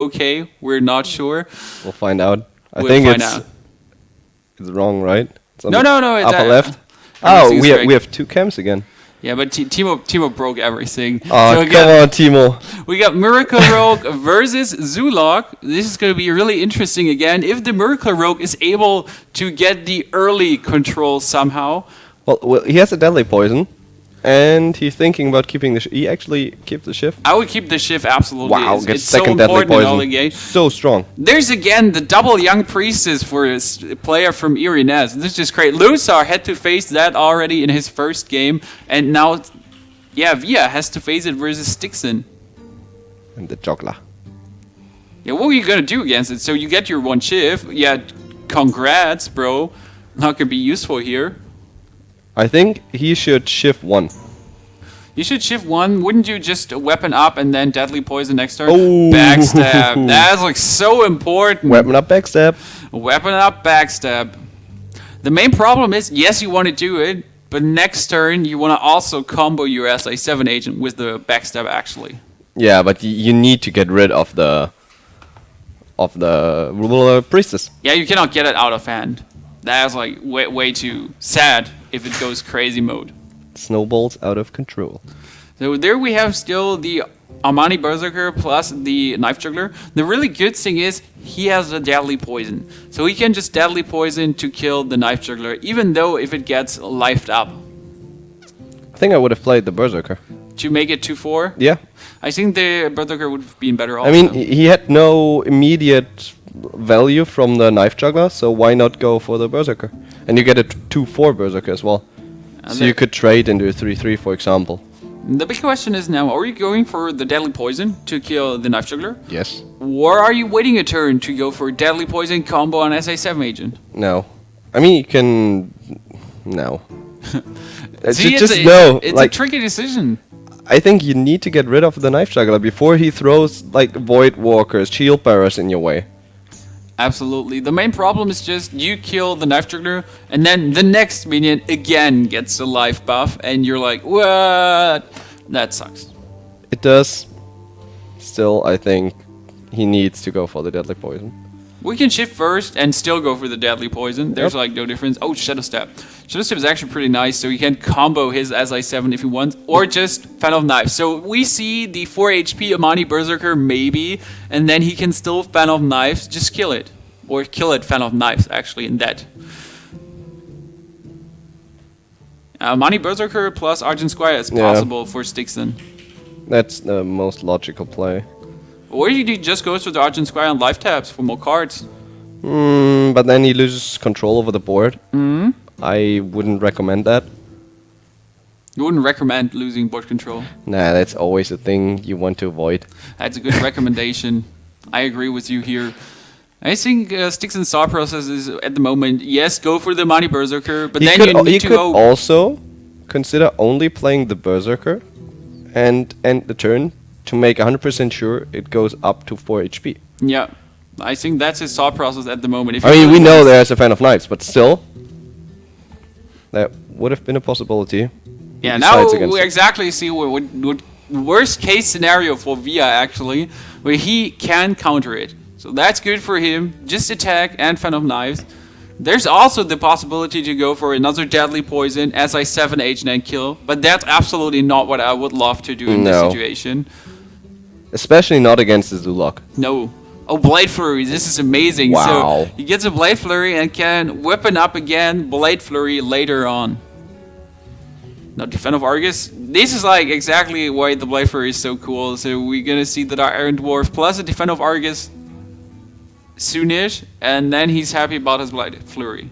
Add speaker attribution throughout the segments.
Speaker 1: okay, we're not sure.
Speaker 2: We'll find out. I
Speaker 1: We'll
Speaker 2: think
Speaker 1: find out.
Speaker 2: it's wrong, right? It's on
Speaker 1: No,
Speaker 2: the
Speaker 1: no, no. It's
Speaker 2: upper left. Oh,
Speaker 1: everything's correct.
Speaker 2: we have two cams again.
Speaker 1: Yeah, but Timo broke everything.
Speaker 2: Oh,
Speaker 1: So we
Speaker 2: come on, Timo.
Speaker 1: We got Miracle Rogue versus Zulok. This is going to be really interesting again. If the Miracle Rogue is able to get the early control somehow.
Speaker 2: Well, he has a deadly poison, and he's thinking about keeping the. He actually keeps the shift.
Speaker 1: I would keep the shift absolutely.
Speaker 2: Wow,
Speaker 1: It's
Speaker 2: gets
Speaker 1: so
Speaker 2: second deadly
Speaker 1: important in all the
Speaker 2: poison.
Speaker 1: game.
Speaker 2: So strong.
Speaker 1: There's again the double Young Priestess for this player from eEriness. This is just great. Lusar had to face that already in his first game, and now, yeah, Via has to face it versus eE.Styxon.
Speaker 2: And the juggler.
Speaker 1: Yeah, what are you gonna do against it? So you get your one shift. Yeah, congrats, bro. Not gonna be useful here.
Speaker 2: I think he should shift one.
Speaker 1: You should shift one. Wouldn't you just weapon up and then deadly poison next turn?
Speaker 2: Oh.
Speaker 1: Backstab. That's like so important.
Speaker 2: Weapon up, backstab.
Speaker 1: Weapon up, backstab. The main problem is, yes, you want to do it, but next turn you want to also combo your SI7 agent with the backstab actually.
Speaker 2: Yeah, but you need to get rid of the ruler priestess.
Speaker 1: Yeah, you cannot get it out of hand. That's like way too sad if it goes crazy mode.
Speaker 2: Snowballs out of control.
Speaker 1: So there we have still the Armani Berserker plus the Knife Juggler. The really good thing is he has a deadly poison. So he can just deadly poison to kill the Knife Juggler, even though if it gets lifed up.
Speaker 2: I think I would have played the Berserker.
Speaker 1: To make it 2-4?
Speaker 2: Yeah.
Speaker 1: I think the Berserker would have been better also.
Speaker 2: I mean, he had no immediate value from the Knife Juggler, so why not go for the Berserker? And you get a 2-4 Berserker as well. So you could trade into a 3-3, for example.
Speaker 1: The big question is now, are you going for the deadly poison to kill the Knife Juggler?
Speaker 2: Yes.
Speaker 1: Or are you waiting a turn to go for deadly poison combo on SI7 agent?
Speaker 2: No. I mean, you can... No.
Speaker 1: See,
Speaker 2: just no.
Speaker 1: It's
Speaker 2: like,
Speaker 1: a tricky decision.
Speaker 2: I think you need to get rid of the Knife Juggler before he throws, like, Void Walkers, Shield Bearers in your way.
Speaker 1: Absolutely. The main problem is just you kill the Knife Juggler, and then the next minion again gets a life buff, and you're like, what? That sucks.
Speaker 2: It does. Still, I think he needs to go for the Deadly Poison.
Speaker 1: We can shift first and still go for the deadly poison. There's
Speaker 2: Yep.
Speaker 1: like no difference. Oh, Shadow Step. Shadow Step is actually pretty nice, so you can combo his SI7 if you want, or just Fan of Knives. So we see the 4 HP Amani Berserker maybe, and then he can still Fan of Knives, just kill it. Or kill it Fan of Knives, actually, in that. Amani Berserker plus Argent Squire is possible for eE.Styxon.
Speaker 2: That's the most logical play.
Speaker 1: Or you just go to the Argent Squire and life taps for more cards.
Speaker 2: But then he loses control over the board.
Speaker 1: Mm-hmm.
Speaker 2: I wouldn't recommend that.
Speaker 1: You wouldn't recommend losing board control.
Speaker 2: Nah, that's always a thing you want to avoid.
Speaker 1: That's a good recommendation. I agree with you here. I think eE.Styxon's thought process is at the moment, yes, go for the Amani Berserker, but then you need to go...
Speaker 2: also consider only playing the Berserker and end the turn to make 100% sure it goes up to 4 HP.
Speaker 1: Yeah, I think that's his thought process at the moment. If
Speaker 2: I mean, we know there's a Fan of Knives, but still, that would have been a possibility.
Speaker 1: Yeah, now we exactly see what worst case scenario for Via actually, where he can counter it. So that's good for him. Just attack and Fan of Knives. There's also the possibility to go for another deadly poison, SI7 agent and kill, but that's absolutely not what I would love to do in this situation.
Speaker 2: Especially not against the Zulok.
Speaker 1: No. Oh, Blade Flurry, this is amazing.
Speaker 2: Wow.
Speaker 1: So he gets a Blade Flurry and can weapon up again Blade Flurry later on. Now Defend of Argus, this is like exactly why the Blade Flurry is so cool. So we're gonna see the Dark Iron Dwarf plus a Defend of Argus soonish, and then he's happy about his Blade Flurry.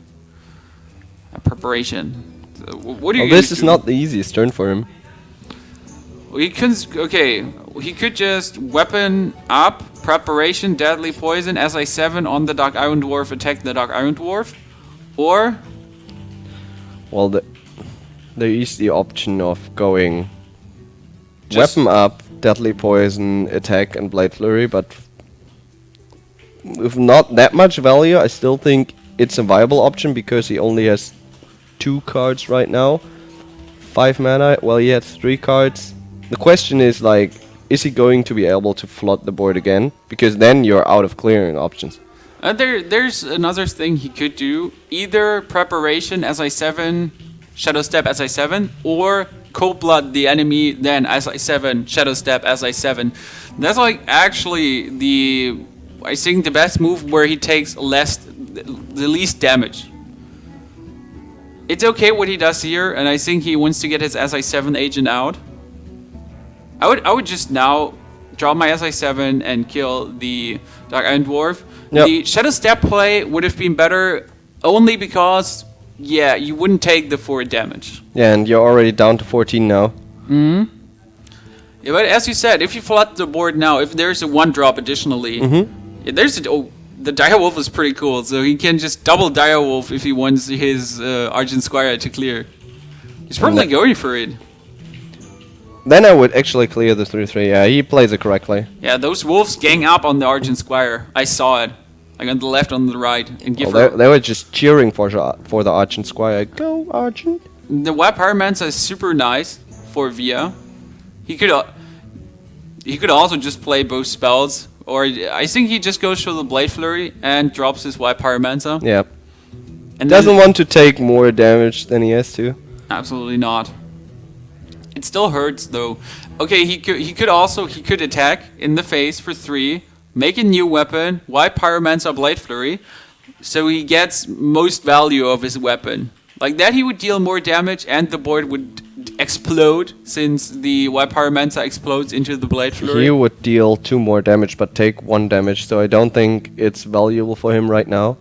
Speaker 1: Preparation. So what do you
Speaker 2: This is not the easiest turn for him.
Speaker 1: He could just weapon up, preparation, deadly poison, SI7 on the Dark Iron Dwarf, attack the Dark Iron Dwarf, or...
Speaker 2: Well, there is the option of going weapon up, deadly poison, attack and Blade Flurry, but with not that much value, I still think it's a viable option because he only has 2 cards right now. 5 mana, well he has 3 cards. The question is like, is he going to be able to flood the board again? Because then you're out of clearing options.
Speaker 1: There's another thing he could do. Either preparation SI7, Shadow Step SI7, or Cold Blood the enemy, then SI7, Shadow Step SI7. That's like actually I think the best move where he takes the least damage. It's okay what he does here, and I think he wants to get his SI7 agent out. I would just now draw my SI7 and kill the Dark Iron Dwarf.
Speaker 2: Yep.
Speaker 1: The Shadow Step play would have been better only because, yeah, you wouldn't take the 4 damage.
Speaker 2: Yeah, and you're already down to 14 now.
Speaker 1: Yeah, but as you said, if you flood the board now, if there's a 1-drop additionally, yeah, the Direwolf is pretty cool, so he can just double Direwolf if he wants his Argent Squire to clear. He's probably going for it.
Speaker 2: Then I would actually clear the 3-3. Yeah, he plays it correctly.
Speaker 1: Yeah, those wolves gang up on the Argent Squire. I saw it. Like on the left, on the right. And give
Speaker 2: they were just cheering for the Argent Squire. Go, Argent!
Speaker 1: The Web Pyromancer is super nice for Via. He could also just play both spells. Or I think he just goes for the Blade Flurry and drops his Web Pyromancer.
Speaker 2: Yeah.
Speaker 1: And
Speaker 2: doesn't want to take more damage than he has to.
Speaker 1: Absolutely not. It still hurts though. Okay, he could attack in the face for 3, make a new weapon, wipe Pyromancer Blade Flurry, so he gets most value of his weapon. Like that he would deal more damage and the board would explode since the wipe Pyromancer explodes into the Blade Flurry.
Speaker 2: He would deal 2 more damage but take 1 damage, so I don't think it's valuable for him right now.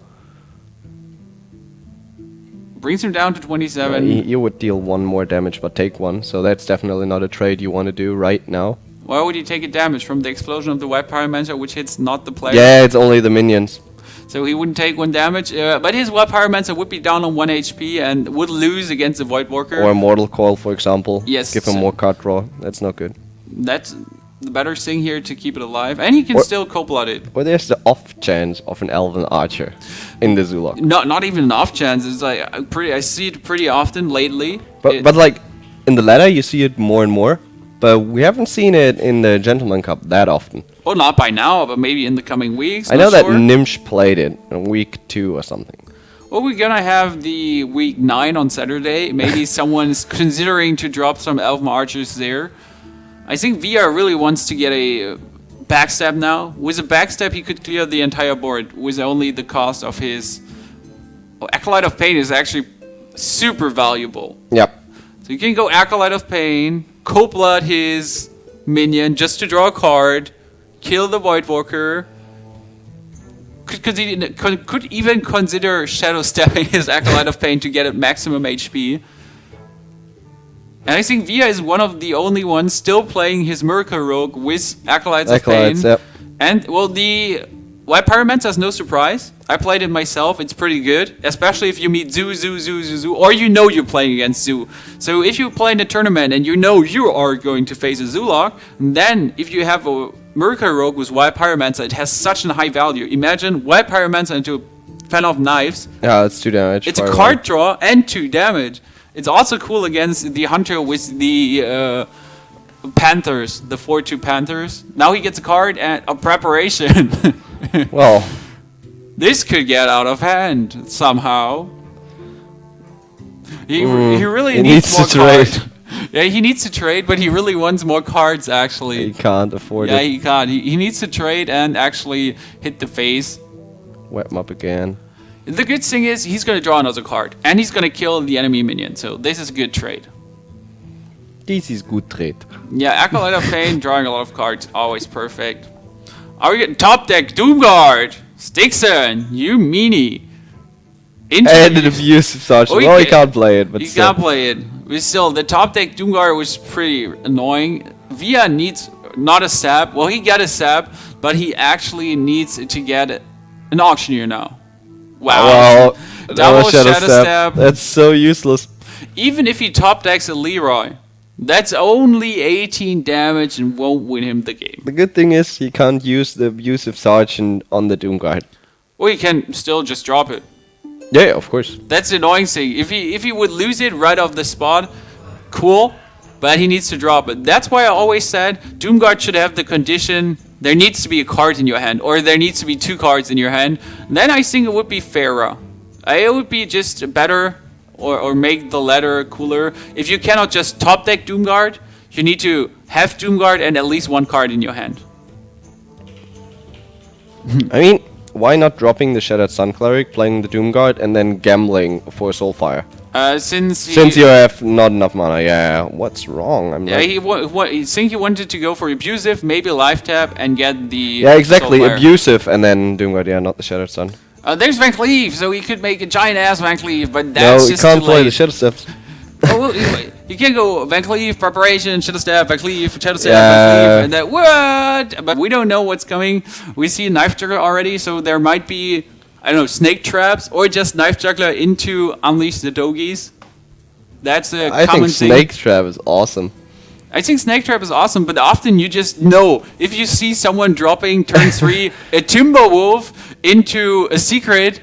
Speaker 1: Brings him down to 27.
Speaker 2: You would deal 1 more damage but take 1, so that's definitely not a trade you want to do right now.
Speaker 1: Why would he take a damage from the explosion of the White Pyromancer, which hits not the player?
Speaker 2: Yeah, it's only the minions.
Speaker 1: So he wouldn't take 1 damage, but his White Pyromancer would be down on 1 HP and would lose against the Void Walker.
Speaker 2: Or a Mortal Coil, for example.
Speaker 1: Yes.
Speaker 2: Give him more card draw. That's not good.
Speaker 1: That's the better thing here to keep it alive, and he can still cold-blood it.
Speaker 2: Or there's the off chance of an Elven Archer in the Zulok.
Speaker 1: Not even an off chance. It's like I see it pretty often lately.
Speaker 2: But like in the ladder you see it more and more, but we haven't seen it in the Gentleman Cup that often.
Speaker 1: Well, not by now, but maybe in the coming weeks.
Speaker 2: I know that Nimsh played it in week 2 or something.
Speaker 1: Well, we're gonna have the week 9 on Saturday. Maybe someone's considering to drop some Elven Archers there. I think Via really wants to get a backstab now. With a backstab, he could clear the entire board with only the cost of his... Oh, Acolyte of Pain is actually super valuable.
Speaker 2: Yep.
Speaker 1: So you can go Acolyte of Pain, Cold Blood his minion just to draw a card, kill the Void Walker. Could even consider Shadow Stepping his Acolyte of Pain to get at maximum HP. And I think Via is one of the only ones still playing his Miracle Rogue with Acolytes of Pain.
Speaker 2: Yep.
Speaker 1: And, well, the White Pyromancer is no surprise. I played it myself. It's pretty good. Especially if you meet Zoo, or you know you're playing against Zoo. So if you play in a tournament and you know you are going to face a Zoolock, then if you have a Miracle Rogue with White Pyromancer, it has such a high value. Imagine White Pyromancer into Fan of Knives.
Speaker 2: Yeah, it's 2 damage.
Speaker 1: It's a card draw and 2 damage. It's also cool against the Hunter with the Panthers, the 4/2 Panthers. Now he gets a card and a preparation.
Speaker 2: Well,
Speaker 1: this could get out of hand somehow. He really needs more cards. Yeah, he needs to trade, but he really wants more cards actually.
Speaker 2: He can't afford it.
Speaker 1: Yeah, he can't. He needs to trade and actually hit the face.
Speaker 2: Wet him up again.
Speaker 1: The good thing is he's going to draw another card, and he's going to kill the enemy minion, so this is a good trade.
Speaker 2: This is good trade.
Speaker 1: Yeah, Acolyte of Pain, drawing a lot of cards, always perfect. Are we getting top deck Doomguard? Styxon, you meanie.
Speaker 2: And an abusive sergeant. Well, he can't play it, but
Speaker 1: he can't play it. But still, the top deck Doomguard was pretty annoying. Via needs not a sap. Well, he got a sap, but he actually needs to get an auctioneer now. Wow.
Speaker 2: Double Shadow Step. That's so useless.
Speaker 1: Even if he top decks a Leroy, that's only 18 damage and won't win him the game.
Speaker 2: The good thing is he can't use the abusive sergeant on the Doomguard.
Speaker 1: Well, he can still just drop it.
Speaker 2: Yeah, of course.
Speaker 1: That's the annoying thing. If he would lose it right off the spot, cool. but he needs to drop it. That's why I always said Doomguard should have the condition, there needs to be a card in your hand, or there needs to be 2 cards in your hand. Then I think it would be fairer. It would be just better, or make the ladder cooler. If you cannot just top deck Doomguard, you need to have Doomguard and at least 1 card in your hand.
Speaker 2: I mean, why not dropping the Shattered Sun Cleric, playing the Doomguard, and then gambling for Soulfire?
Speaker 1: Since
Speaker 2: you have not enough mana, yeah. What's wrong?
Speaker 1: He think he wanted to go for abusive, maybe life tap, and get the.
Speaker 2: Yeah, exactly.
Speaker 1: Soulfire.
Speaker 2: Abusive, and then Doomguard. Yeah, not the Shattered Sun.
Speaker 1: There's Van Cleave, so he could make a giant ass Van Cleave, but that's just
Speaker 2: too late. No, you can't
Speaker 1: too
Speaker 2: play
Speaker 1: late.
Speaker 2: the Shadow Steps.
Speaker 1: Well, you can go Van Cleave, preparation, Shadow Step, Van Cleave, Shadow Step,
Speaker 2: Yeah.
Speaker 1: Van Cleave, and then what? But we don't know what's coming. We see Knife Juggler already, so there might be, I don't know, Snake Traps, or just Knife Juggler into Unleash the Doggies. That's a
Speaker 2: I
Speaker 1: common
Speaker 2: think
Speaker 1: thing.
Speaker 2: Snake Trap is awesome.
Speaker 1: I think Snake Trap is awesome, but often you just know. If you see someone dropping turn 3 a Timberwolf into a secret,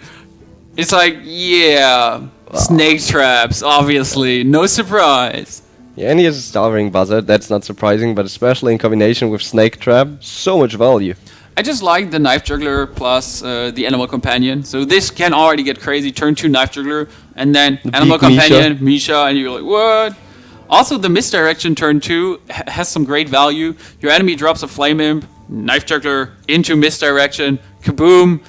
Speaker 1: it's like, yeah, Snake Traps, obviously. No surprise.
Speaker 2: Yeah, and he has a Starving Buzzard. That's not surprising, but especially in combination with Snake Trap, so much value.
Speaker 1: I just like the Knife Juggler plus the Animal Companion. So this can already get crazy. Turn 2 Knife Juggler, and then
Speaker 2: The
Speaker 1: Animal
Speaker 2: Beak
Speaker 1: Companion, Misha, and you're like, what? Also, the Misdirection turn 2 has some great value. Your enemy drops a Flame Imp, Knife Juggler into Misdirection, kaboom,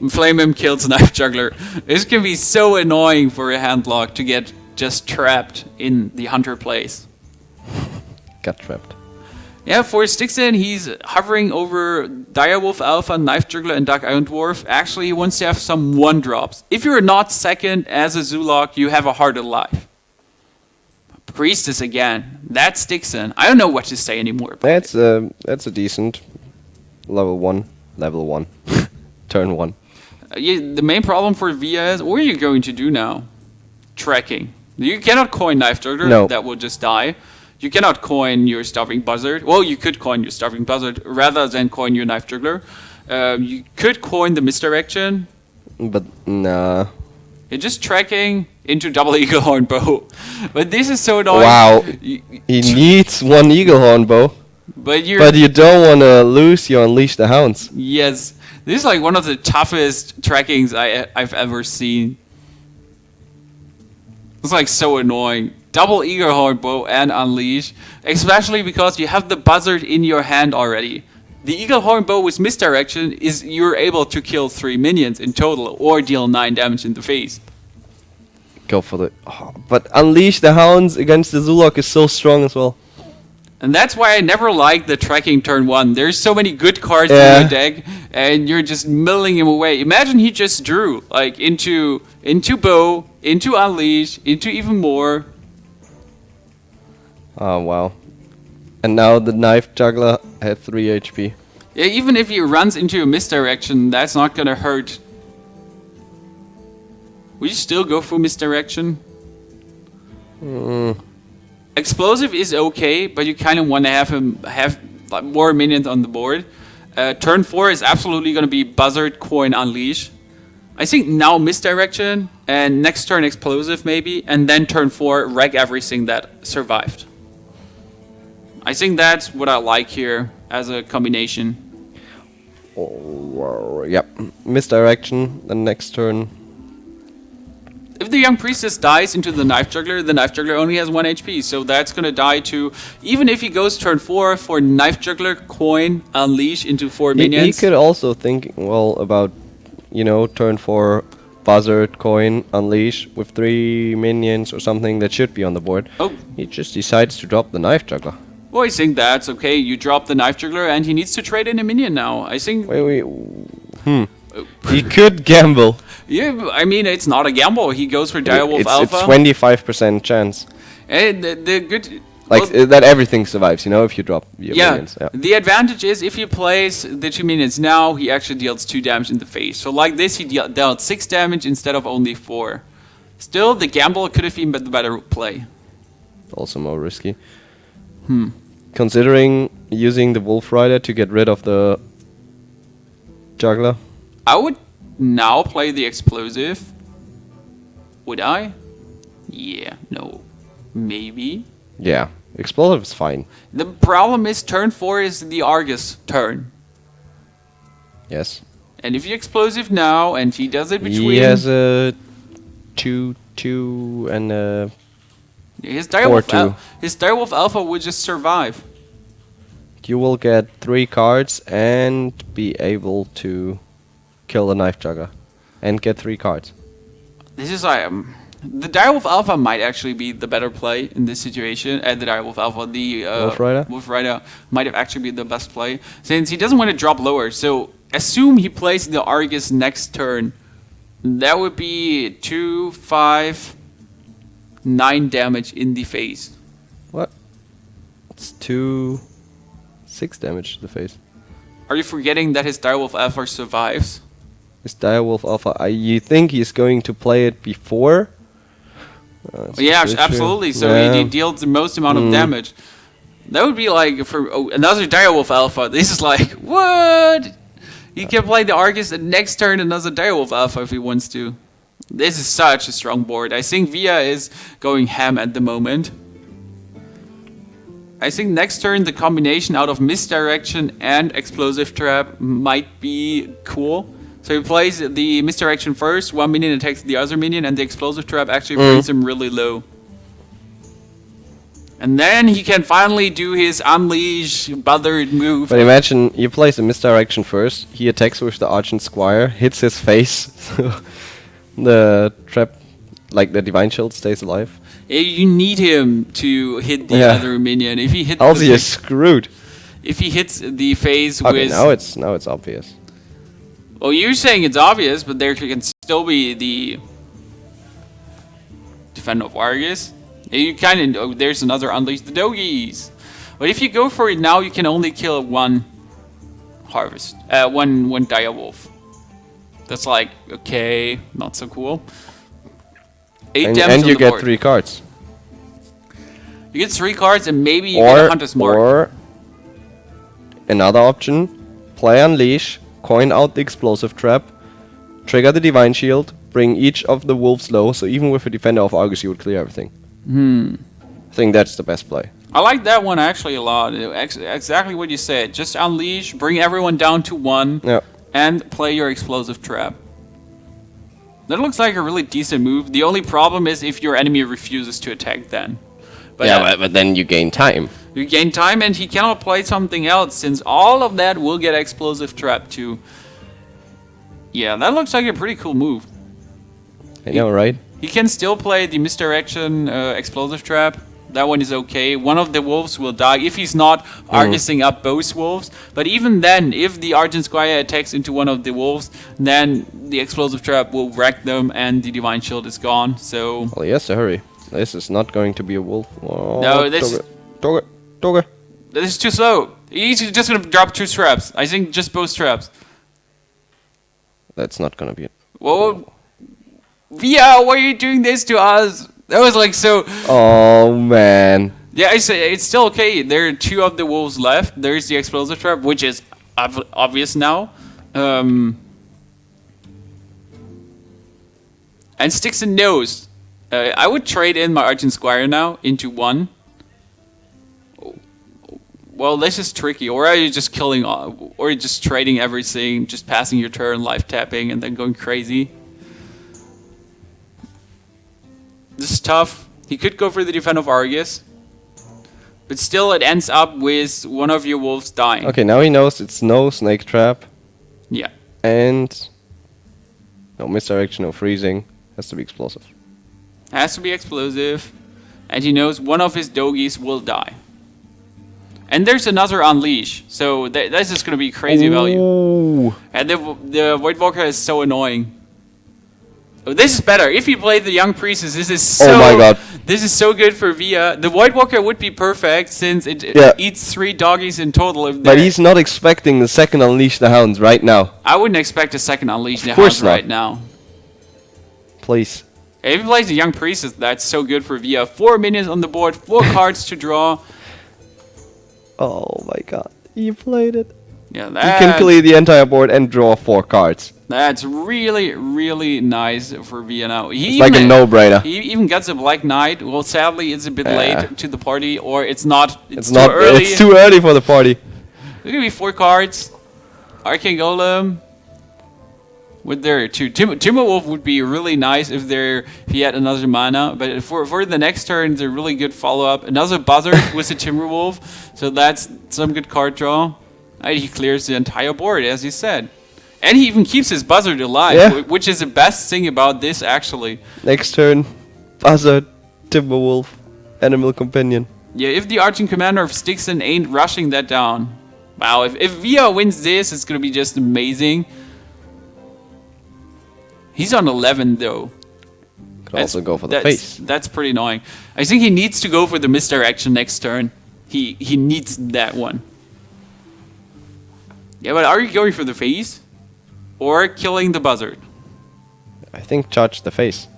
Speaker 1: Flame Imp kills Knife Juggler. This can be so annoying for a handlock to get just trapped in the Hunter place.
Speaker 2: Got trapped.
Speaker 1: Yeah, for Styxon, he's hovering over Direwolf Alpha, Knife Juggler, and Dark Iron Dwarf. Actually, he wants to have some 1-drops. If you're not second as a Zoolock, you have a harder life. Priestess again. That's Styxon. I don't know what to say anymore.
Speaker 2: That's a decent level 1. Turn 1.
Speaker 1: The main problem for Via is, what are you going to do now? Tracking. You cannot coin Knife Juggler.
Speaker 2: No.
Speaker 1: That will just die. You cannot coin your Starving Buzzard. Well, you could coin your Starving Buzzard rather than coin your Knife Juggler. You could coin the Misdirection.
Speaker 2: But nah.
Speaker 1: You're just tracking into double Eagle Horn Bow. But this is so annoying.
Speaker 2: Wow. He needs 1 Eagle Horn Bow.
Speaker 1: But you
Speaker 2: don't want to lose your Unleash the Hounds.
Speaker 1: Yes. This is like one of the toughest trackings I've ever seen. It's like so annoying. Double Eagle Horn Bow and Unleash. Especially because you have the Buzzard in your hand already. The Eagle Horn Bow with Misdirection is you're able to kill 3 minions in total or deal 9 damage in the face.
Speaker 2: Go for the... Oh, but Unleash the Hounds against the Zoolock is so strong as well.
Speaker 1: And that's why I never liked the tracking turn 1. There's so many good cards in your deck, and you're just milling him away. Imagine he just drew, like, into Bow, into Unleash, into even more.
Speaker 2: Oh, wow. And now the Knife Juggler had 3 HP.
Speaker 1: Yeah, even if he runs into a Misdirection, that's not gonna hurt. Will you still go for Misdirection? Explosive is okay, but you kind of want to have him have like, more minions on the board. Turn 4 is absolutely going to be Buzzard, Coin, Unleash. I think now Misdirection, and next turn Explosive maybe, and then turn 4 wreck everything that survived. I think that's what I like here as a combination.
Speaker 2: Oh, yep. Misdirection, the next turn.
Speaker 1: If the Young Priestess dies into the Knife Juggler only has 1 HP, so that's gonna die to... Even if he goes turn 4 for Knife Juggler, Coin, Unleash into 4 minions...
Speaker 2: He could also think, well, about, you know, turn 4 Buzzard, Coin, Unleash with 3 minions or something that should be on the board.
Speaker 1: Oh.
Speaker 2: He just decides to drop the Knife Juggler.
Speaker 1: Well, I think that's okay. You drop the Knife Juggler and he needs to trade in a minion now. I think...
Speaker 2: He could gamble.
Speaker 1: Yeah, I mean, it's not a gamble. He goes for Direwolf Alpha.
Speaker 2: It's 25% chance.
Speaker 1: And the good...
Speaker 2: Like, that everything survives, you know, if you drop your minions.
Speaker 1: Yeah, the advantage is if he plays the 2 minions now, he actually deals 2 damage in the face. So like this, he dealt 6 damage instead of only 4. Still, the gamble could have been the better play.
Speaker 2: Also more risky. Considering using the Wolf Rider to get rid of the Juggler.
Speaker 1: I would now play the Explosive. Would I? Yeah, no. Maybe.
Speaker 2: Yeah, Explosive is fine.
Speaker 1: The problem is turn 4 is the Argus turn.
Speaker 2: Yes.
Speaker 1: And if you explosive now, and he does it between...
Speaker 2: He has a 2/2 and a
Speaker 1: his Direwolf
Speaker 2: 4/2.
Speaker 1: His Direwolf Alpha would just survive.
Speaker 2: You will get 3 cards and be able to kill the Knife Jugger. And get 3 cards.
Speaker 1: This is like... the Direwolf Alpha might actually be the better play in this situation. The Direwolf Alpha, the
Speaker 2: Wolf
Speaker 1: Rider might have actually been the best play. Since he doesn't want to drop lower, so assume he plays the Argus next turn. That would be 2, 5, 9 damage in the face.
Speaker 2: What? It's 2, 6 damage to the face.
Speaker 1: Are you forgetting that his Direwolf Alpha survives?
Speaker 2: His Direwolf Alpha, you think he's going to play it before?
Speaker 1: Yeah, absolutely. So he deals the most amount of damage. That would be like for another Direwolf Alpha. This is like, what? He can play the Argus and next turn another Direwolf Alpha if he wants to. This is such a strong board. I think Via is going ham at the moment. I think next turn the combination out of Misdirection and Explosive Trap might be cool. So he plays the Misdirection first, 1 minion attacks the other minion, and the Explosive Trap actually brings him really low. And then he can finally do his Unleash bothered move.
Speaker 2: But imagine you place a Misdirection first, he attacks with the Argent Squire, hits his face, so the trap, like the Divine Shield, stays alive.
Speaker 1: You need him to hit the other minion. If he hits
Speaker 2: else he is screwed.
Speaker 1: If he hits the face
Speaker 2: okay,
Speaker 1: with...
Speaker 2: now it's obvious.
Speaker 1: Well, you're saying it's obvious, but there can still be the Defender of Argus. You kind of there's another Unleash the Doggies. But if you go for it now, you can only kill one one Direwolf. That's like okay, not so cool. 8 damage
Speaker 2: and
Speaker 1: on
Speaker 2: you
Speaker 1: the
Speaker 2: get
Speaker 1: board.
Speaker 2: 3 cards.
Speaker 1: You get 3 cards and maybe you get a Hunter's Mark.
Speaker 2: Or another option: play Unleash, coin out the Explosive Trap, trigger the Divine Shield, bring each of the wolves low. So even with a Defender of Argus, you would clear everything. I think that's the best play.
Speaker 1: I like that one actually a lot. Exactly what you said. Just Unleash, bring everyone down to 1, and play your Explosive Trap. That looks like a really decent move. The only problem is if your enemy refuses to attack then. But
Speaker 2: but then you gain time.
Speaker 1: You gain time and he cannot play something else since all of that will get Explosive Trap too. Yeah, that looks like a pretty cool move.
Speaker 2: I know, right?
Speaker 1: He can still play the Misdirection Explosive Trap. That one is okay. One of the wolves will die if he's not Argusing up both wolves. But even then, if the Argent Squire attacks into one of the wolves, then the Explosive Trap will wreck them and the Divine Shield is gone. So...
Speaker 2: Well, he has to hurry. This is not going to be a wolf. Oh,
Speaker 1: no, this...
Speaker 2: Dogger.
Speaker 1: This is too slow. He's just going to drop 2 traps. I think just both traps.
Speaker 2: That's not going to be it.
Speaker 1: Whoa. Via, why are you doing this to us? That was like so...
Speaker 2: Oh, man.
Speaker 1: Yeah, I say it's still okay. There are 2 of the wolves left. There's the Explosive Trap, which is obvious now. And Styxon knows. I would trade in my Argent Squire now into 1. Well, this is tricky. Or are you just killing... Or just trading everything, just passing your turn, life tapping, and then going crazy? This is tough. He could go for the Defender of Argus. But still, it ends up with one of your wolves dying.
Speaker 2: Okay, now he knows it's no Snake Trap.
Speaker 1: Yeah.
Speaker 2: And... no Misdirection, no Freezing. Has to be Explosive.
Speaker 1: Has to be Explosive. And he knows one of his Doggies will die. And there's another Unleash. So this is going to be crazy value. And the Void Walker is so annoying. Oh, this is better. If he played the Young Priestess, this is so...
Speaker 2: Oh my god.
Speaker 1: This is so good for Via. The Void Walker would be perfect since it eats 3 doggies in total.
Speaker 2: But he's not expecting the second Unleash the Hounds right now.
Speaker 1: I wouldn't expect a second Unleash the Hounds right now.
Speaker 2: Please.
Speaker 1: If he plays the Young Priestess, that's so good for Via. 4 minions on the board, 4 cards to draw.
Speaker 2: Oh my god. He played it.
Speaker 1: Yeah,
Speaker 2: He can clear the entire board and draw 4 cards.
Speaker 1: That's really, really nice for Via now.
Speaker 2: It's like a no-brainer.
Speaker 1: He even gets a Black Knight. Well, sadly, it's a bit late to the party, or it's not. It's too
Speaker 2: not
Speaker 1: early.
Speaker 2: It's too early for the party.
Speaker 1: Look at me, 4 cards. Arcane Golem. With their 2. Timberwolf would be really nice if he had another mana. But for the next turn, it's a really good follow-up. Another Buzzard with the Timberwolf. So that's some good card draw. And he clears the entire board, as you said. And he even keeps his Buzzard alive, which is the best thing about this, actually.
Speaker 2: Next turn, Buzzard, Timberwolf, Animal Companion.
Speaker 1: Yeah, if the Arching Commander of Styxon ain't rushing that down. Wow, if Via wins this, it's going to be just amazing. He's on 11, though.
Speaker 2: Could also go for the face.
Speaker 1: That's pretty annoying. I think he needs to go for the misdirection next turn. He needs that one. Yeah, but are you going for the face? Or killing the Buzzard?
Speaker 2: I think charge the face.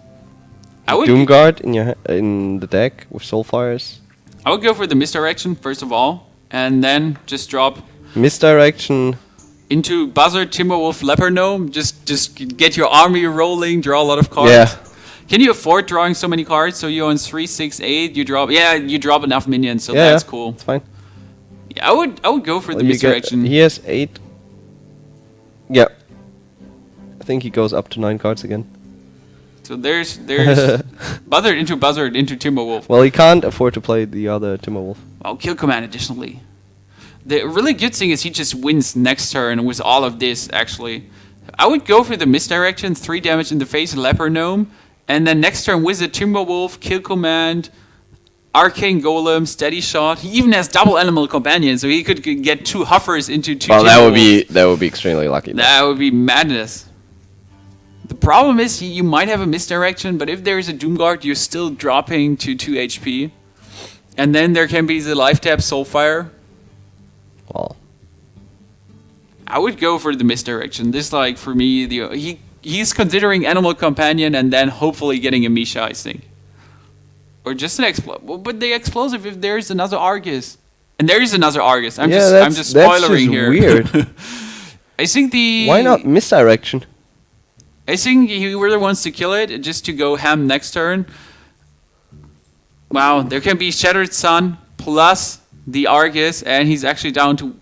Speaker 1: I would
Speaker 2: Doomguard in the deck with Soulfires.
Speaker 1: I would go for the misdirection, first of all. And then just drop...
Speaker 2: Misdirection...
Speaker 1: into Buzzard, Timberwolf, Leper Gnome, just get your army rolling, draw a lot of cards.
Speaker 2: Yeah.
Speaker 1: Can you afford drawing so many cards? So you own 3, 6, 8, you drop enough minions, so that's cool.
Speaker 2: It's fine.
Speaker 1: Yeah, I would go for the misdirection.
Speaker 2: He has 8. Yeah. I think he goes up to 9 cards again.
Speaker 1: So there's Buzzard into Timberwolf.
Speaker 2: Well, he can't afford to play the other Timberwolf.
Speaker 1: Well, kill command additionally. The really good thing is he just wins next turn with all of this, actually. I would go for the misdirection, 3 damage in the face, Leper Gnome, and then next turn with the Timberwolf, kill command, Arcane Golem, Steady Shot. He even has double Animal Companion, so he could get 2 Huffers into 2
Speaker 2: Well,
Speaker 1: Timberwolves.
Speaker 2: that would be extremely lucky.
Speaker 1: That would be madness. The problem is you might have a misdirection, but if there is a Doomguard, you're still dropping to 2 HP. And then there can be the life tap Soulfire.
Speaker 2: Well,
Speaker 1: I would go for the misdirection. This, like, for me, he's considering Animal Companion and then hopefully getting a Misha, I think. Or just an explosive. Well, but the explosive if there's another Argus. And there is another Argus. I'm just spoilering here.
Speaker 2: Weird.
Speaker 1: I think
Speaker 2: Why not misdirection?
Speaker 1: I think he really wants to kill it just to go ham next turn. Wow, there can be Shattered Sun plus the Argus, and he's actually down to...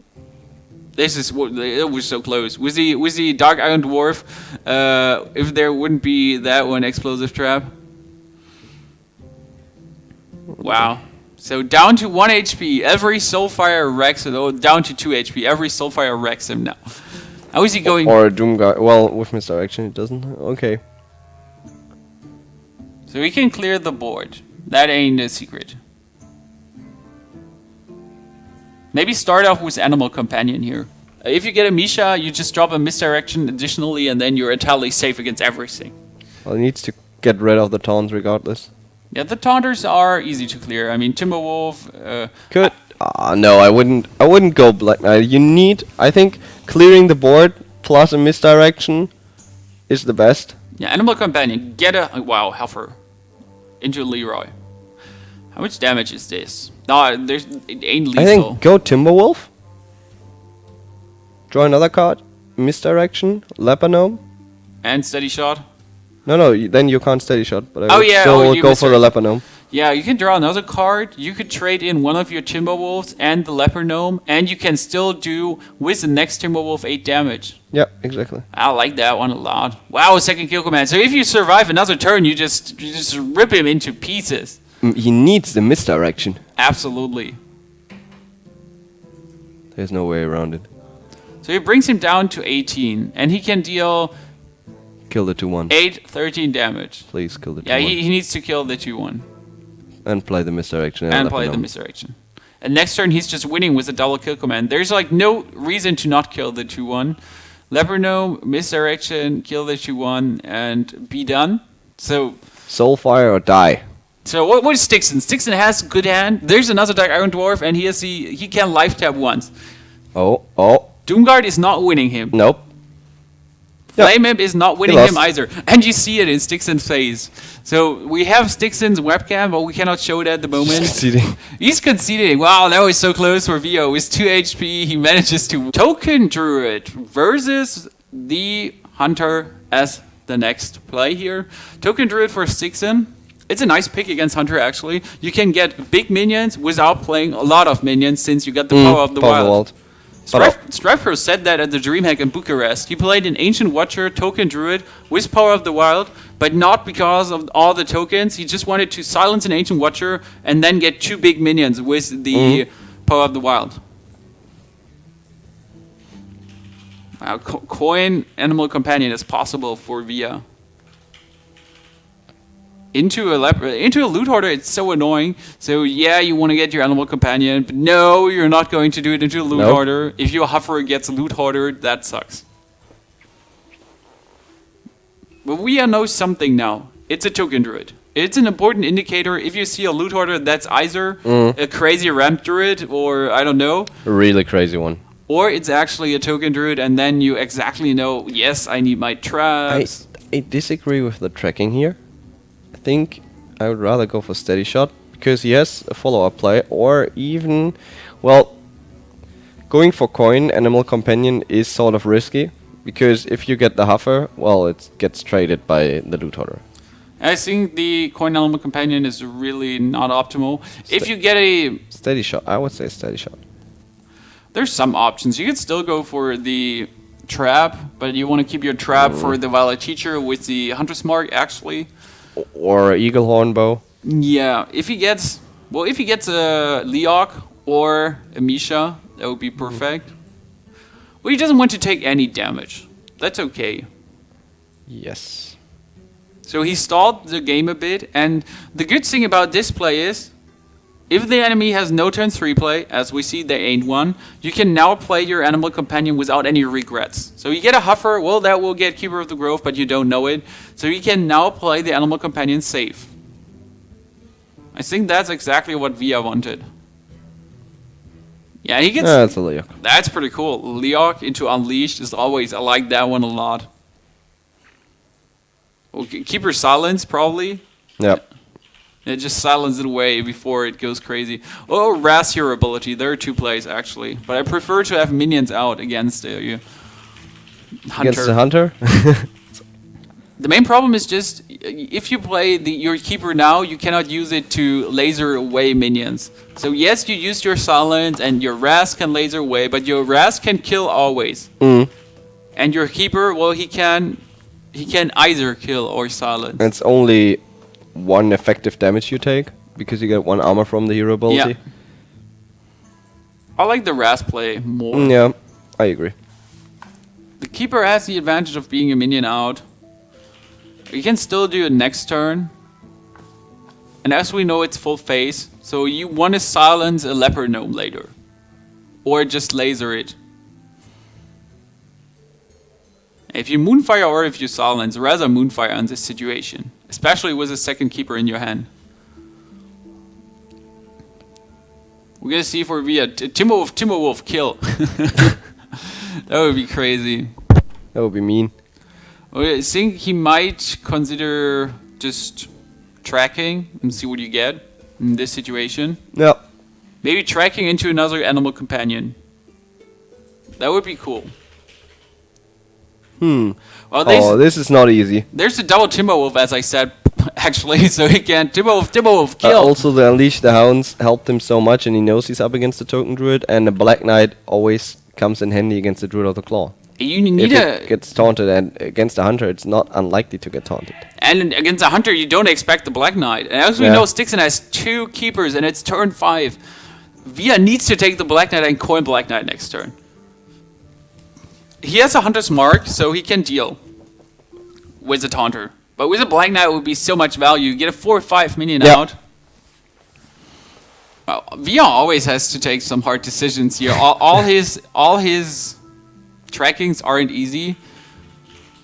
Speaker 1: It was so close. With the Dark Iron Dwarf, if there wouldn't be that one explosive trap. Wow. So down to 1 HP. Every Soulfire wrecks it. Oh, down to 2 HP. Every Soulfire wrecks him now. How is he going?
Speaker 2: Or a Doomguard. Well, with misdirection it doesn't. Okay.
Speaker 1: So we can clear the board. That ain't a secret. Maybe start off with Animal Companion here. If you get a Misha, you just drop a misdirection additionally, and then you're entirely safe against everything.
Speaker 2: Well, he needs to get rid of the taunts regardless.
Speaker 1: Yeah, the taunters are easy to clear. I mean, Timberwolf...
Speaker 2: Could... no, I wouldn't go Black Knight. You need... I think clearing the board plus a misdirection is the best.
Speaker 1: Yeah, Animal Companion. Get a... Wow, Helfer. Into Leroy. How much damage is this? No, it ain't lethal.
Speaker 2: I think go Timberwolf. Draw another card. Misdirection. Leper Gnome.
Speaker 1: And Steady Shot.
Speaker 2: No, then you can't Steady Shot. But I would still go for the Leper Gnome.
Speaker 1: Yeah, you can draw another card. You could trade in one of your Timberwolves and the Leper Gnome, and you can still do with the next Timberwolf 8 damage.
Speaker 2: Yeah, exactly.
Speaker 1: I like that one a lot. Wow, second kill command. So if you survive another turn, you just rip him into pieces.
Speaker 2: He needs the misdirection.
Speaker 1: Absolutely.
Speaker 2: There's no way around it.
Speaker 1: So he brings him down to 18, and he can deal...
Speaker 2: Kill the 2-1.
Speaker 1: 13 damage.
Speaker 2: Please kill the 2-1.
Speaker 1: Yeah, he needs to kill the 2-1.
Speaker 2: And play the misdirection.
Speaker 1: And play the misdirection. And next turn, he's just winning with a double kill command. There's like no reason to not kill the 2-1. Leper Gnome, misdirection, kill the 2-1, and be done. So...
Speaker 2: Soulfire or die.
Speaker 1: So what is Styxon? Styxon has good hand. There's another Dark Iron Dwarf, and he can life tap once.
Speaker 2: Oh.
Speaker 1: Doomguard is not winning him.
Speaker 2: Nope.
Speaker 1: Flame Imp is not winning
Speaker 2: lost.
Speaker 1: him either. And you see it in Styxon's face. So we have Styxon's webcam, but we cannot show it at the moment.
Speaker 2: Conceding.
Speaker 1: He's conceding. Wow, that was so close for Via. With 2 HP, he manages to Token Druid versus the Hunter as the next play here. Token Druid for Styxon. It's a nice pick against Hunter, actually. You can get big minions without playing a lot of minions since you got the power of the wild. Strife Pro said that at the DreamHack in Bucharest. He played an Ancient Watcher, Token Druid with Power of the Wild, but not because of all the tokens. He just wanted to silence an Ancient Watcher and then get 2 big minions with the Power of the Wild. Wow, coin Animal Companion is possible for Via. Into a loot hoarder, it's so annoying. So yeah, you want to get your animal companion, but no, you're not going to do it into a loot hoarder. If your hover gets a loot hoarder, that sucks. But we know something now. It's a token druid. It's an important indicator. If you see a loot hoarder, that's either a crazy ramp druid or I don't know.
Speaker 2: A really crazy one.
Speaker 1: Or it's actually a token druid, and then you exactly know, yes, I need my traps.
Speaker 2: I disagree with the tracking here. I think I would rather go for Steady Shot because yes, a follow-up play, or even, well, going for coin Animal Companion is sort of risky because if you get the hover, well, it gets traded by the loot hoarder.
Speaker 1: I think the coin Animal Companion is really not optimal. If you get a
Speaker 2: Steady Shot, I would say Steady Shot.
Speaker 1: There's some options. You could still go for the trap, but you want to keep your trap for the Violet Teacher with the Hunter's Mark, actually.
Speaker 2: Or Eagle Horn Bow.
Speaker 1: Yeah, if he gets a Leok or a Misha, that would be perfect. Well, he doesn't want to take any damage. That's okay.
Speaker 2: Yes.
Speaker 1: So he stalled the game a bit, and the good thing about this play is, if the enemy has no turn 3 play, as we see there ain't one, you can now play your Animal Companion without any regrets. So you get a hover, well, that will get Keeper of the Grove, but you don't know it. So you can now play the Animal Companion safe. I think that's exactly what Via wanted. Yeah, he gets...
Speaker 2: That's a Leok.
Speaker 1: That's pretty cool. Leok into Unleashed is always... I like that one a lot. Okay, Keeper Silence, probably.
Speaker 2: Yep.
Speaker 1: It just silences it away before it goes crazy. Oh, Ras Hero ability. There are 2 plays, actually. But I prefer to have minions out against the Hunter.
Speaker 2: Against the Hunter?
Speaker 1: The main problem is just, if you play your Keeper now, you cannot use it to laser away minions. So yes, you use your Silence, and your Ras can laser away, but your Ras can kill always. And your Keeper, well, he can either kill or silence.
Speaker 2: It's only 1 effective damage you take because you get 1 armor from the hero ability.
Speaker 1: Yeah. I like the Ras play more.
Speaker 2: Yeah, I agree.
Speaker 1: The Keeper has the advantage of being a minion out. You can still do it next turn. And as we know, it's full phase. So you want to silence a Leopard Gnome later. Or just laser it. If you Moonfire or if you silence, rather Moonfire in this situation. Especially with a second Keeper in your hand. We're gonna see for Via Timberwolf kill. That would be crazy.
Speaker 2: That would be mean.
Speaker 1: I think he might consider just tracking and see what you get in this situation.
Speaker 2: Yeah.
Speaker 1: Maybe tracking into another Animal Companion. That would be cool. Well,
Speaker 2: this is not easy.
Speaker 1: There's a double Timberwolf, as I said, actually, so he can Timberwolf kill.
Speaker 2: Also, the Unleash the Hounds helped him so much, and he knows he's up against the Token Druid, and the Black Knight always comes in handy against the Druid of the Claw.
Speaker 1: You need
Speaker 2: if it gets taunted, and against a Hunter, it's not unlikely to get taunted.
Speaker 1: And against a Hunter, you don't expect the Black Knight. And as we know, Styxon has 2 Keepers, and it's turn 5. Via needs to take the Black Knight and coin Black Knight next turn. He has a Hunter's Mark, so he can deal with a Taunter. But with a Black Knight, it would be so much value. You get a 4 or 5 minion out. Well, Via always has to take some hard decisions here. All his trackings aren't easy.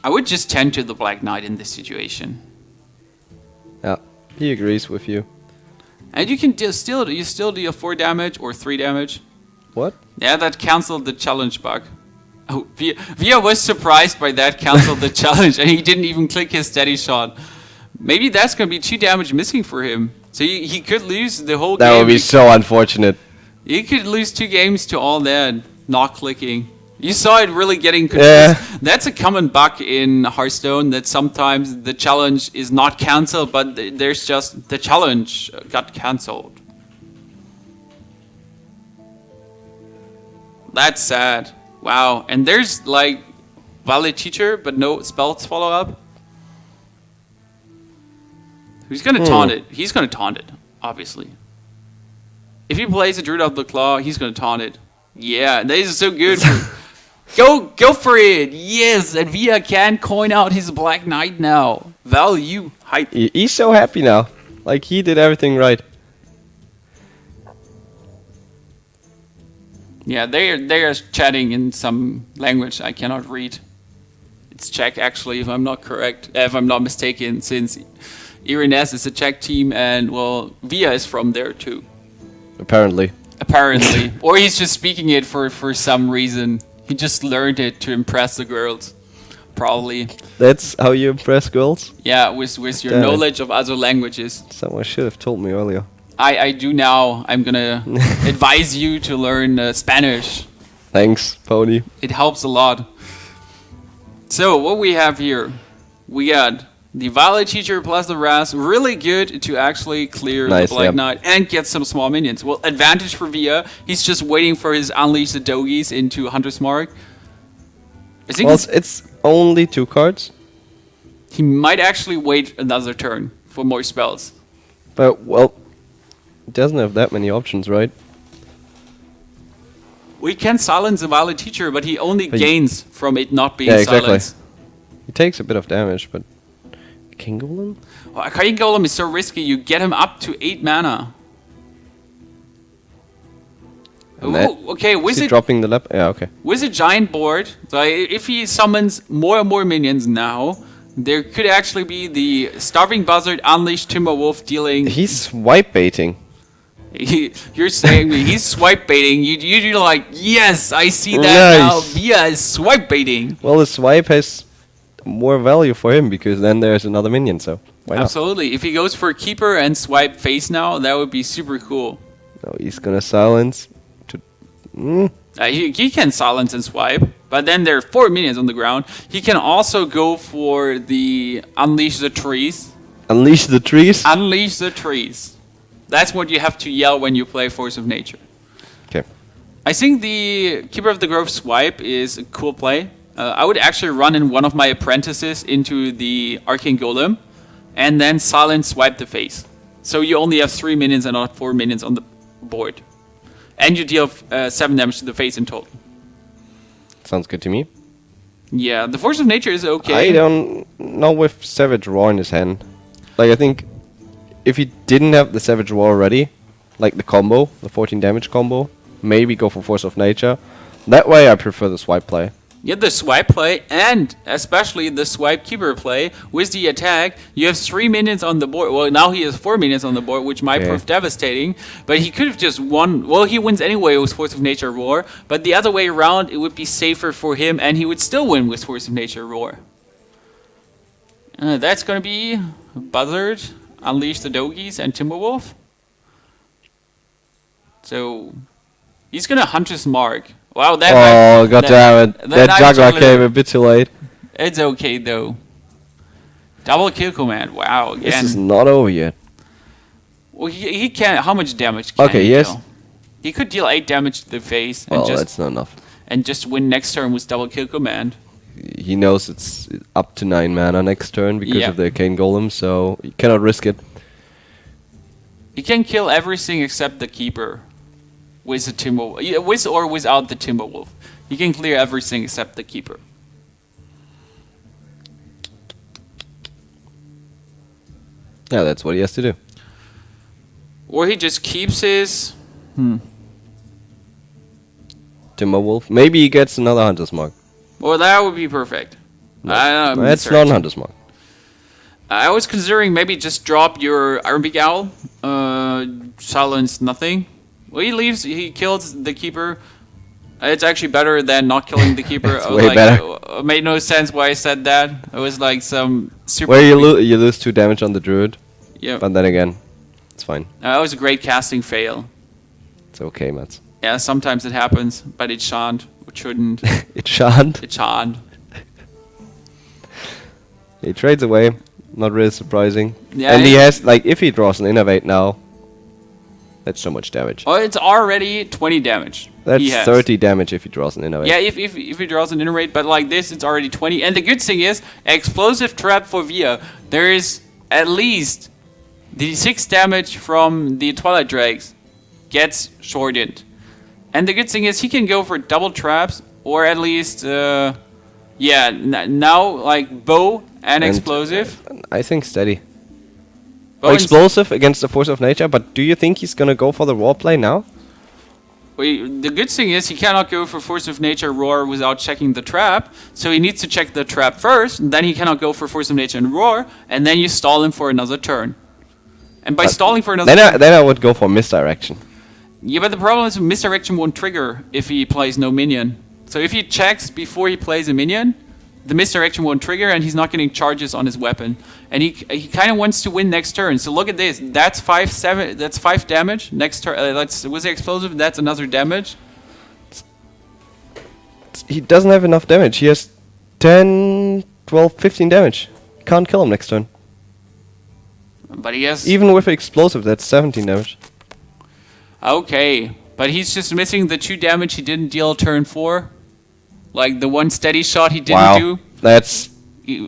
Speaker 1: I would just tend to the Black Knight in this situation.
Speaker 2: Yeah, he agrees with you.
Speaker 1: And you can still deal 4 damage or 3 damage.
Speaker 2: What?
Speaker 1: Yeah, that canceled the challenge bug. Oh, Via was surprised by that, canceled the challenge, and he didn't even click his steady shot. Maybe that's going to be 2 damage missing for him. So he could lose the whole game.
Speaker 2: That would be so unfortunate.
Speaker 1: He could lose 2 games to all that, not clicking. You saw it really getting confused.
Speaker 2: Yeah.
Speaker 1: That's a common bug in Hearthstone, that sometimes the challenge is not cancelled, but there's just the challenge got cancelled. That's sad. Wow. And there's like valid teacher, but no spells follow up. Who's going to taunt it? He's going to taunt it, obviously. If he plays a Druid of the Claw, he's going to taunt it. Yeah, that is so good. Go for it. Yes, and Via can coin out his Black Knight now. Value. Hype.
Speaker 2: He's so happy now. Like, he did everything right.
Speaker 1: Yeah, they are chatting in some language I cannot read. It's Czech, actually, if I'm not mistaken, since eEriness is a Czech team, and well, Via is from there too. Apparently. Or he's just speaking it for some reason. He just learned it to impress the girls. Probably.
Speaker 2: That's how you impress girls?
Speaker 1: Yeah, with your knowledge of other languages.
Speaker 2: Someone should have told me earlier.
Speaker 1: I do now. I'm gonna advise you to learn Spanish.
Speaker 2: Thanks, Pony.
Speaker 1: It helps a lot. So, what we have here? We got the Valid Teacher plus the Ras. Really good to actually clear the Black Knight and get some small minions. Well, advantage for Via. He's just waiting for his Unleash the Doggies into Hunter's Mark. I think
Speaker 2: it's only 2 cards.
Speaker 1: He might actually wait another turn for more spells.
Speaker 2: But, well, it doesn't have that many options, right?
Speaker 1: We can silence the Valid Teacher, but he only gains from it not being silenced.
Speaker 2: He takes a bit of damage, but... King Golem?
Speaker 1: Well, King Golem is so risky. You get him up to 8 mana. Ooh, okay, Wizard
Speaker 2: dropping the lap. Yeah, okay.
Speaker 1: With a giant board, so if he summons more and more minions now, there could actually be the Starving Buzzard, Unleash Timberwolf dealing.
Speaker 2: He's swipe baiting.
Speaker 1: You're saying he's swipe baiting. You're like, yes, I see that now. Via is swipe baiting.
Speaker 2: Well, the swipe has more value for him because then there's another minion. So why not?
Speaker 1: Absolutely. If he goes for Keeper and swipe face now, that would be super cool.
Speaker 2: No, he's gonna silence.
Speaker 1: He can silence and swipe, but then there are 4 minions on the ground. He can also go for the Unleash the Trees.
Speaker 2: Unleash the Trees?
Speaker 1: Unleash the Trees. That's what you have to yell when you play Force of Nature.
Speaker 2: Okay.
Speaker 1: I think the Keeper of the Grove swipe is a cool play. I would actually run in one of my apprentices into the Arcane Golem and then silence swipe the face. So you only have 3 minions and not 4 minions on the board. And you deal 7 damage to the face in total.
Speaker 2: Sounds good to me.
Speaker 1: Yeah, the Force of Nature is okay.
Speaker 2: I don't know with Savage Roar in his hand. Like, I think if he didn't have the Savage Roar already, like the combo, the 14 damage combo, maybe go for Force of Nature. That way I prefer the swipe play.
Speaker 1: Yeah, the swipe play, and especially the swipe keeper play with the attack. You have 3 minions on the board. Well, now he has 4 minions on the board, which might prove devastating. But he could have just won. Well, he wins anyway with Force of Nature Roar. But the other way around, it would be safer for him, and he would still win with Force of Nature Roar. That's going to be Buzzard, Unleash the Doggies, and Timberwolf. So he's going to Hunter's Mark. Wow,
Speaker 2: that goddammit. That juggler came a bit too late.
Speaker 1: It's okay, though. Double kill command. Wow, again.
Speaker 2: This is not over yet.
Speaker 1: Well, he can't... How much damage can he deal? He could deal 8 damage to the face.
Speaker 2: Well, that's not enough.
Speaker 1: And just win next turn with double kill command.
Speaker 2: He knows it's up to 9 mana next turn because of the Arcane Golem, so he cannot risk it.
Speaker 1: He can kill everything except the Keeper. With the Timberwolf, with or without the Timberwolf, he can clear everything except the Keeper.
Speaker 2: Yeah, that's what he has to do.
Speaker 1: Or he just keeps his
Speaker 2: Timberwolf. Maybe he gets another Hunter's Mark.
Speaker 1: Well, that would be perfect.
Speaker 2: No, that's not Hunter's Mark.
Speaker 1: I was considering maybe just drop your Iron Beak Owl, silence nothing. Well, he kills the Keeper, It's actually better than not killing the keeper.
Speaker 2: It's way better.
Speaker 1: It made no sense why I said that. It was like some super...
Speaker 2: Where you lose 2 damage on the druid.
Speaker 1: Yeah.
Speaker 2: But then again, it's fine.
Speaker 1: That was a great casting fail.
Speaker 2: It's okay, Mats.
Speaker 1: Yeah, sometimes it happens, but it shan't. It shouldn't.
Speaker 2: It shan't.
Speaker 1: It shan't.
Speaker 2: He trades away. Not really surprising.
Speaker 1: Yeah,
Speaker 2: and he has, like, if he draws an Innovate now, that's so much damage.
Speaker 1: Oh, it's already 20 damage.
Speaker 2: That's 30 damage if he draws an Innovate.
Speaker 1: Yeah, if he draws an Innovate, but like this, it's already 20. And the good thing is, Explosive Trap for Via, there is at least the 6 damage from the Twilight Drakes gets shortened. And the good thing is, he can go for double traps, or at least, now, like, bow and explosive.
Speaker 2: I think steady.
Speaker 1: Bow
Speaker 2: Explosive against the Force of Nature, but do you think he's gonna go for the raw play now?
Speaker 1: The good thing is he cannot go for Force of Nature Roar without checking the trap, so he needs to check the trap first, and then he cannot go for Force of Nature and Roar, and then you stall him for another turn. And by stalling for another turn...
Speaker 2: Then I would go for Misdirection.
Speaker 1: Yeah, but the problem is Misdirection won't trigger if he plays no minion. So if he checks before he plays a minion, the Misdirection won't trigger, and he's not getting charges on his weapon. And he kind of wants to win next turn. So look at this. That's 5 damage next turn. Was the explosive? That's another damage.
Speaker 2: He doesn't have enough damage. He has 10, 12, 15 damage. Can't kill him next turn.
Speaker 1: But he has...
Speaker 2: Even with explosive, that's 17 damage.
Speaker 1: Okay. But he's just missing the 2 damage he didn't deal turn 4. Like the 1 steady shot he didn't do.
Speaker 2: That's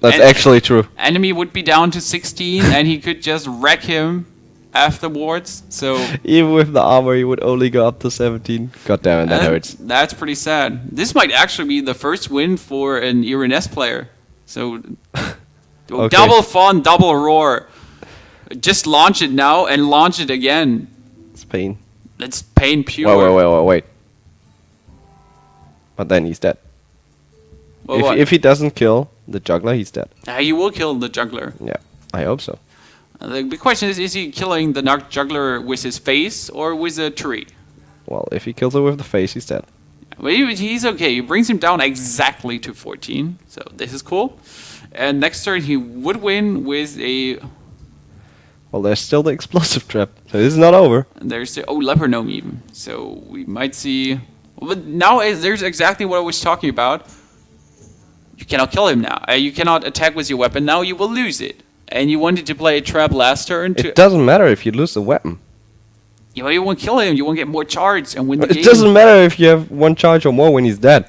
Speaker 2: actually true.
Speaker 1: Enemy would be down to 16 and he could just wreck him afterwards. So
Speaker 2: even with the armor, he would only go up to 17. God damn it, that hurts.
Speaker 1: That's pretty sad. This might actually be the first win for an eEriness player. So okay. Double Fawn, double Roar. Just launch it now and launch it again.
Speaker 2: It's pain.
Speaker 1: It's pain pure.
Speaker 2: Wait. But then he's dead.
Speaker 1: Well,
Speaker 2: if he doesn't kill the juggler, he's dead.
Speaker 1: He will kill the juggler.
Speaker 2: Yeah, I hope so.
Speaker 1: The question is he killing the juggler with his face or with a tree?
Speaker 2: Well, if he kills it with the face, he's dead.
Speaker 1: Well, he's okay. He brings him down exactly to 14. So this is cool. And next turn he would win with a...
Speaker 2: Well, there's still the explosive trap. So this is not over.
Speaker 1: And there's the... Oh, Leper Gnome even. So we might see... But now there's exactly what I was talking about. You cannot kill him now. You cannot attack with your weapon. Now you will lose it. And you wanted to play a trap last turn.
Speaker 2: It doesn't matter if you lose the weapon.
Speaker 1: Yeah, you won't kill him. You won't get more charge and win the game.
Speaker 2: It doesn't matter if you have 1 charge or more when he's dead.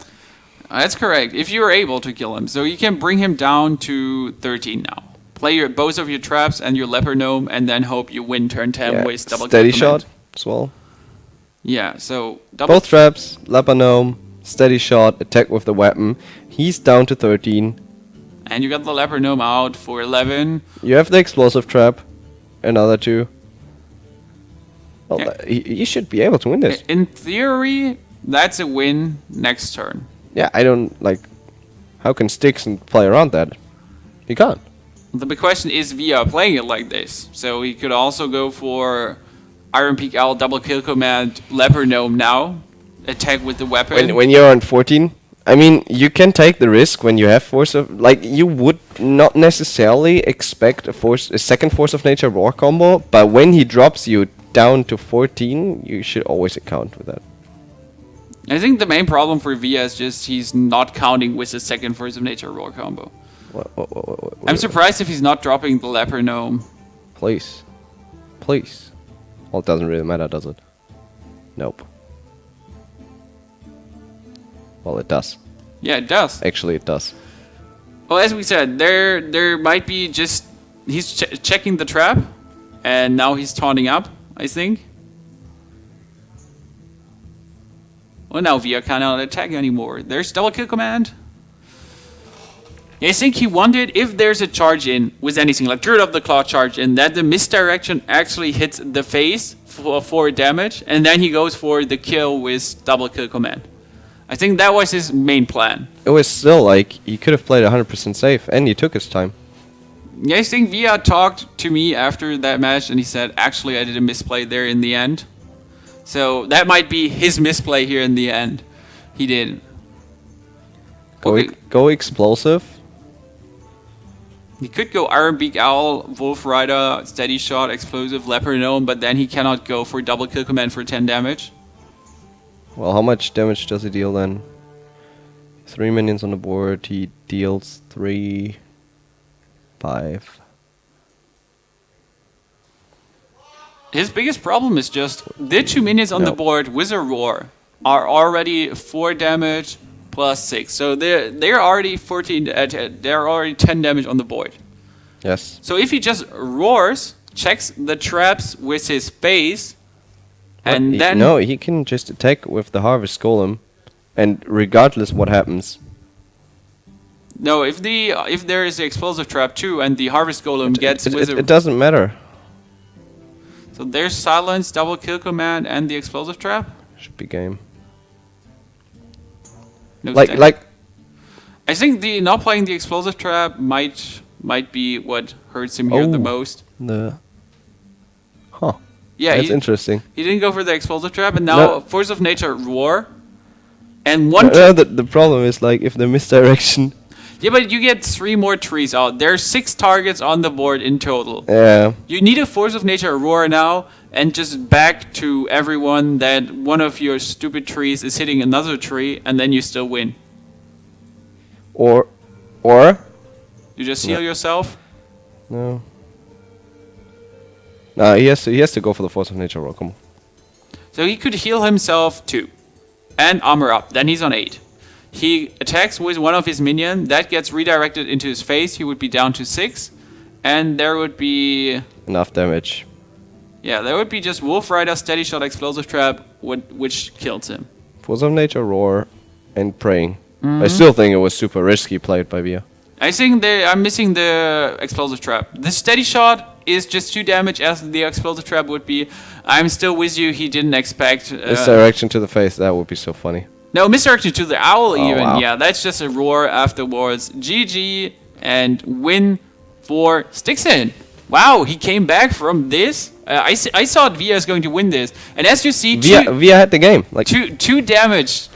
Speaker 1: That's correct. If you're able to kill him. So you can bring him down to 13 now. Play both of your traps and your Leper Gnome and then hope you win turn 10 with double
Speaker 2: steady shot as well.
Speaker 1: Yeah, so...
Speaker 2: Both traps, Leper Gnome, steady shot, attack with the weapon. He's down to 13.
Speaker 1: And you got the Leper Gnome out for 11.
Speaker 2: You have the explosive trap. Another 2. Well, yeah. He should be able to win this.
Speaker 1: In theory, that's a win next turn.
Speaker 2: Yeah, I don't, like... How can Styxon play around that? He can't.
Speaker 1: The big question is Via playing it like this. So he could also go for Iron Peak Owl, double kill command, Leper Gnome now. Attack with the weapon.
Speaker 2: When you're on 14... I mean, you can take the risk when you have Force of... Like, you would not necessarily expect a second Force of Nature Roar combo, but when he drops you down to 14, you should always account with that.
Speaker 1: I think the main problem for Via is just he's not counting with the second Force of Nature Roar combo. I'm surprised if he's not dropping the Leper Gnome.
Speaker 2: Please. Please. Well, it doesn't really matter, does it? Nope. Well, it does.
Speaker 1: Yeah, it does.
Speaker 2: Actually, it does.
Speaker 1: Well, as we said, there might be just... He's checking the trap, and now he's taunting up, I think. Well, now Via cannot attack anymore. There's double kill command. I think he wanted, if there's a charge in with anything, like Druid of the Claw charge in, that the misdirection actually hits the face for damage, and then he goes for the kill with double kill command. I think that was his main plan.
Speaker 2: It was still like, he could have played 100% safe, and he took his time.
Speaker 1: Yeah, I think Via talked to me after that match, and he said, actually, I did a misplay there in the end. So that might be his misplay here in the end. He did.
Speaker 2: Go explosive.
Speaker 1: He could go Iron Beak Owl, Wolf Rider, Steady Shot, Explosive, Leopard Gnome, but then he cannot go for double kill command for 10 damage.
Speaker 2: Well, how much damage does he deal then? 3 minions on the board. He deals 3, 5.
Speaker 1: His biggest problem is just the 2 minions on the board with a roar are already 4 damage plus 6, so they're already 14. They're already 10 damage on the board.
Speaker 2: Yes.
Speaker 1: So if he just roars, checks the traps with his face, and then
Speaker 2: no, he can just attack with the Harvest Golem, and regardless what happens.
Speaker 1: No, if there is the explosive trap too, and the Harvest Golem gets
Speaker 2: it doesn't matter.
Speaker 1: So there's silence, double kill command, and the explosive trap.
Speaker 2: Should be game.
Speaker 1: No
Speaker 2: like.
Speaker 1: I think the not playing the explosive trap might be what hurts him here the most. Yeah,
Speaker 2: that's interesting.
Speaker 1: He didn't go for the explosive trap, and now Force of Nature roar, and one.
Speaker 2: The problem is like if the misdirection.
Speaker 1: Yeah, but you get 3 more trees out. There's 6 targets on the board in total.
Speaker 2: Yeah.
Speaker 1: You need a Force of Nature roar now, and just back to everyone that one of your stupid trees is hitting another tree, and then you still win.
Speaker 2: Or.
Speaker 1: You just heal yourself.
Speaker 2: No. Nah, he has to go for the Force of Nature roll. Come on.
Speaker 1: So he could heal himself too, and armor up. Then he's on 8. He attacks with one of his minions. That gets redirected into his face. He would be down to 6, and there would be
Speaker 2: enough damage.
Speaker 1: Yeah, there would be just Wolf Rider, Steady Shot, Explosive Trap, which kills him.
Speaker 2: Force of Nature roar and praying. I still think it was super risky played by Via.
Speaker 1: I think I'm missing the Explosive Trap. The Steady Shot is just 2 damage as the Explosive Trap would be. I'm still with you. He didn't expect...
Speaker 2: Misdirection to the face, that would be so funny.
Speaker 1: No, misdirection to the owl even.
Speaker 2: Wow.
Speaker 1: Yeah, that's just a roar afterwards. GG and win for Styxon. Wow, he came back from this. I thought Via is going to win this. And as you see...
Speaker 2: Via had the game. Like
Speaker 1: 2 damage.